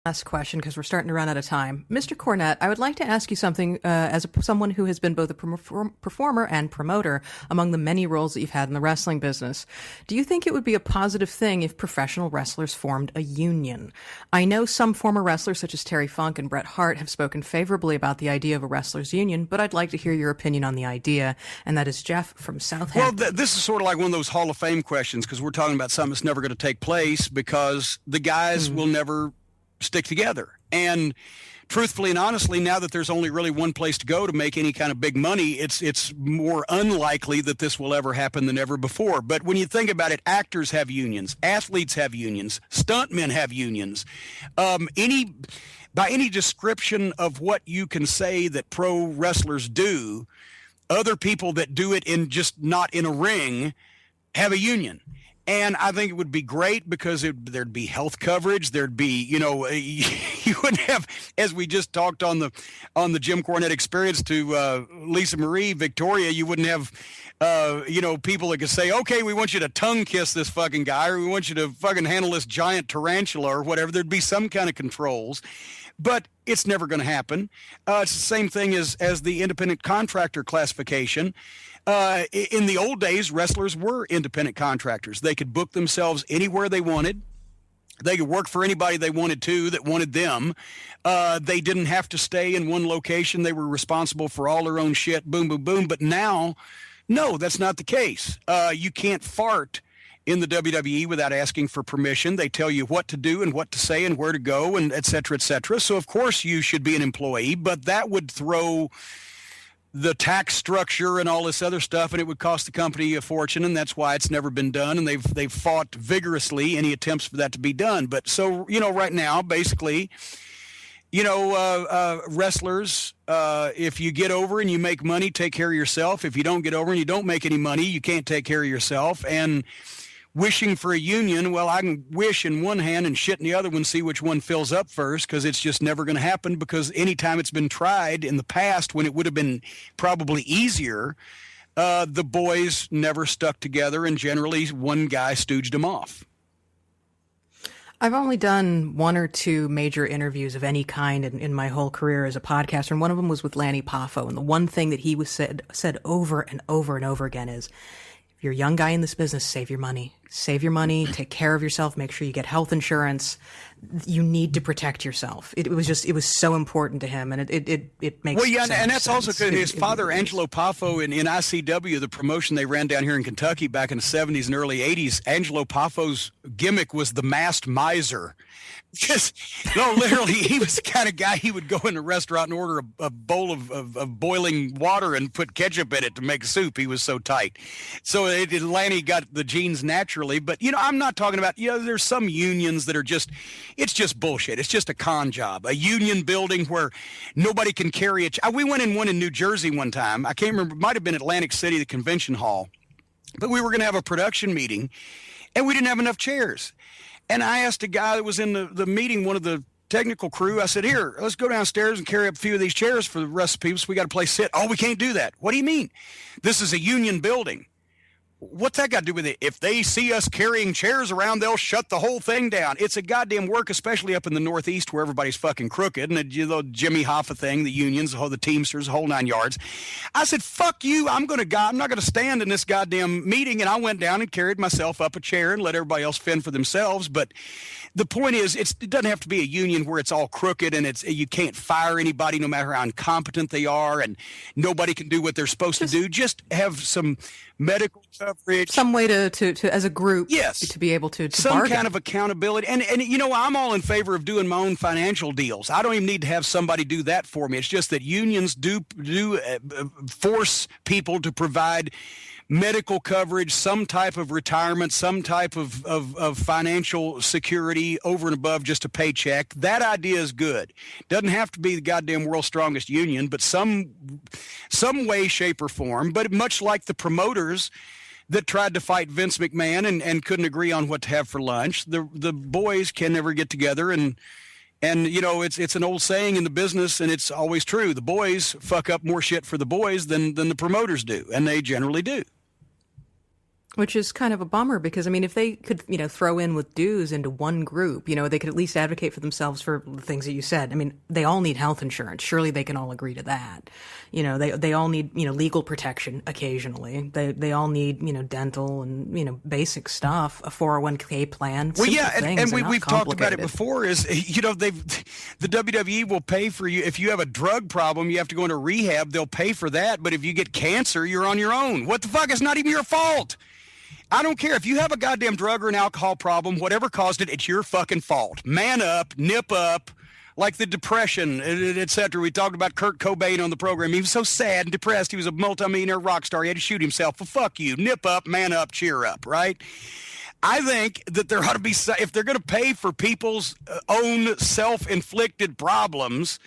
Last question, because we're starting to run out of time. Mr. Cornette, I would like to ask you something as someone who has been both a performer and promoter among the many roles that you've had in the wrestling business. Do you think it would be a positive thing if professional wrestlers formed a union? I know some former wrestlers such as Terry Funk and Bret Hart have spoken favorably about the idea of a wrestlers union, but I'd like to hear your opinion on the idea, and that is Jeff from Southampton. Well, this is sort of like one of those Hall of Fame questions, because we're talking about something that's never going to take place because the guys will never stick together. And truthfully and honestly, now that there's only really one place to go to make any kind of big money, it's more unlikely that this will ever happen than ever before. But when you think about it, actors have unions, athletes have unions, stuntmen have unions. By any description of what you can say that pro wrestlers do, other people that do it in just not in a ring have a union. And I think it would be great because there'd be health coverage. There'd be, you wouldn't have, as we just talked on the Jim Cornette Experience to Lisa Marie Victoria, you wouldn't have, people that could say, okay, we want you to tongue kiss this fucking guy, or we want you to fucking handle this giant tarantula or whatever. There'd be some kind of controls. But it's never going to happen. It's the same thing as the independent contractor classification. In the old days, wrestlers were independent contractors. They could book themselves anywhere they wanted. They could work for anybody they wanted to that wanted them. They didn't have to stay in one location. They were responsible for all their own shit, boom, boom, boom. But now, no, that's not the case. You can't fart in the WWE without asking for permission. They tell you what to do and what to say and where to go and et cetera, et cetera. So, of course, you should be an employee, but that would throw the tax structure and all this other stuff, and it would cost the company a fortune, and that's why it's never been done, and they've fought vigorously any attempts for that to be done. But so, right now, basically, wrestlers, if you get over and you make money, take care of yourself. If you don't get over and you don't make any money, you can't take care of yourself. And wishing for a union, well, I can wish in one hand and shit in the other one, see which one fills up first, because it's just never going to happen, because anytime it's been tried in the past when it would have been probably easier, the boys never stuck together, and generally one guy stooged them off. I've only done one or two major interviews of any kind in my whole career as a podcaster, and one of them was with Lanny Poffo, and the one thing that he said over and over and over again is, if you're a young guy in this business, save your money. Save your money, take care of yourself, make sure you get health insurance. You need to protect yourself. It was so important to him, and it makes well, yeah, so and that's sense. also good. His father, Angelo Poffo, in ICW, the promotion they ran down here in Kentucky back in the 70s and early 80s, Angelo Poffo's gimmick was the masked miser. Just, literally, he was the kind of guy, he would go in a restaurant and order a bowl of boiling water and put ketchup in it to make soup. He was so tight. So Lanny got the genes naturally. But, I'm not talking about, there's some unions that are it's just bullshit. It's just a con job. A union building where nobody can carry it. We went in one in New Jersey one time. I can't remember. It might have been Atlantic City, the convention hall. But we were going to have a production meeting, and we didn't have enough chairs. And I asked a guy that was in the meeting, one of the technical crew, I said, here, let's go downstairs and carry up a few of these chairs for the rest of the people so we got a place to sit. Oh, we can't do that. What do you mean? This is a union building. What's that got to do with it? If they see us carrying chairs around, they'll shut the whole thing down. It's a goddamn work, especially up in the Northeast where everybody's fucking crooked. And the Jimmy Hoffa thing, the unions, the Teamsters, the whole nine yards. I said, fuck you. I'm not going to stand in this goddamn meeting. And I went down and carried myself up a chair and let everybody else fend for themselves. But the point is, it doesn't have to be a union where it's all crooked and you can't fire anybody no matter how incompetent they are and nobody can do what they're supposed to do. Just have some medical coverage. Some way to as a group, yes, to be able to some bargain. kind of accountability. And I'm all in favor of doing my own financial deals. I don't even need to have somebody do that for me. It's just that unions do force people to provide medical coverage, some type of retirement, some type of financial security over and above just a paycheck. That idea is good. Doesn't have to be the goddamn world's strongest union, but some way, shape, or form. But much like the promoters that tried to fight Vince McMahon and couldn't agree on what to have for lunch, the boys can never get together and it's an old saying in the business, and it's always true. The boys fuck up more shit for the boys than the promoters do, and they generally do. Which is kind of a bummer because, I mean, if they could, throw in with dues into one group, they could at least advocate for themselves for the things that you said. I mean, they all need health insurance. Surely they can all agree to that. They all need, legal protection occasionally. They all need, dental and, basic stuff, a 401k plan. Well, yeah, things, and we've talked about it before is, the WWE will pay for you. If you have a drug problem, you have to go into rehab, they'll pay for that. But if you get cancer, you're on your own. What the fuck? It's not even your fault. I don't care. If you have a goddamn drug or an alcohol problem, whatever caused it, it's your fucking fault. Man up, nip up, like the depression, etc. We talked about Kurt Cobain on the program. He was so sad and depressed. He was a multimillionaire rock star. He had to shoot himself. Well, fuck you. Nip up, man up, cheer up, right? I think that there ought to be, if they're going to pay for people's own self-inflicted problems,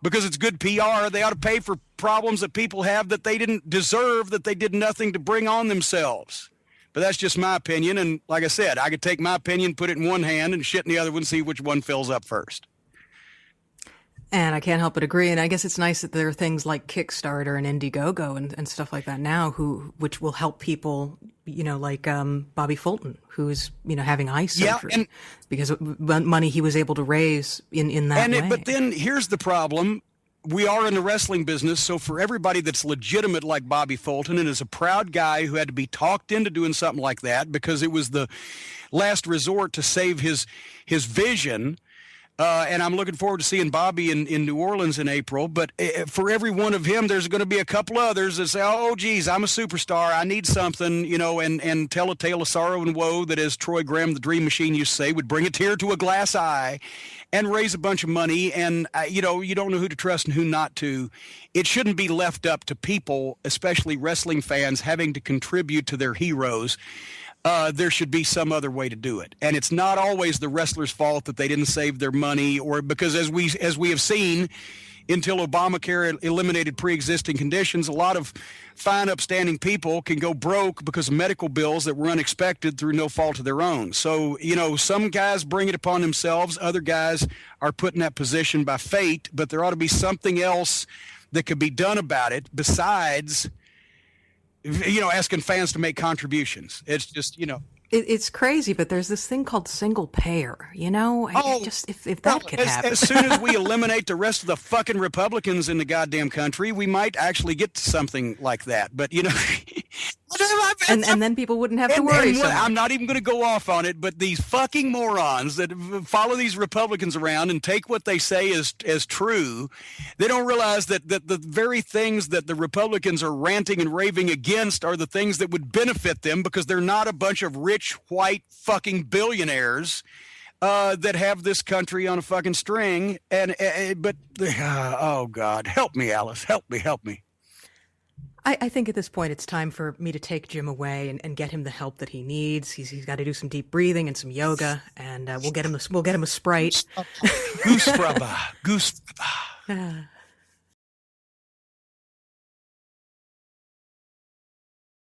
because it's good PR, they ought to pay for problems that people have that they didn't deserve, that they did nothing to bring on themselves. But that's just my opinion. And like I said, I could take my opinion, put it in one hand and shit in the other one, see which one fills up first. And I can't help but agree. And I guess it's nice that there are things like Kickstarter and Indiegogo and stuff like that now, which will help people, like Bobby Fulton, who's, having eye surgery because of money he was able to raise in that way. But then here's the problem. We are in the wrestling business, so for everybody that's legitimate like Bobby Fulton and is a proud guy who had to be talked into doing something like that because it was the last resort to save his vision, and I'm looking forward to seeing Bobby in New Orleans in April, but for every one of him, there's going to be a couple others that say, oh, geez, I'm a superstar, I need something, and tell a tale of sorrow and woe that, as Troy Graham, the Dream Machine, used to say, would bring a tear to a glass eye and raise a bunch of money, and, you don't know who to trust and who not to. It shouldn't be left up to people, especially wrestling fans, having to contribute to their heroes. There should be some other way to do it. And it's not always the wrestler's fault that they didn't save their money, or because as we have seen, until Obamacare eliminated pre-existing conditions, a lot of fine, upstanding people can go broke because of medical bills that were unexpected through no fault of their own. So, some guys bring it upon themselves. Other guys are put in that position by fate, but there ought to be something else that could be done about it besides, asking fans to make contributions. It's just, It's crazy, but there's this thing called single payer, if that could happen. As soon as we eliminate the rest of the fucking Republicans in the goddamn country, we might actually get to something like that. But, and then people wouldn't have to worry so much. I'm not even going to go off on it, but these fucking morons that follow these Republicans around and take what they say as true, they don't realize that the very things that the Republicans are ranting and raving against are the things that would benefit them, because they're not a bunch of rich, white fucking billionaires that have this country on a fucking string. Oh God, help me, Alice, help me. I think at this point it's time for me to take Jim away and get him the help that he needs. He's got to do some deep breathing and some yoga, and we'll get him a Sprite. Goose rubber.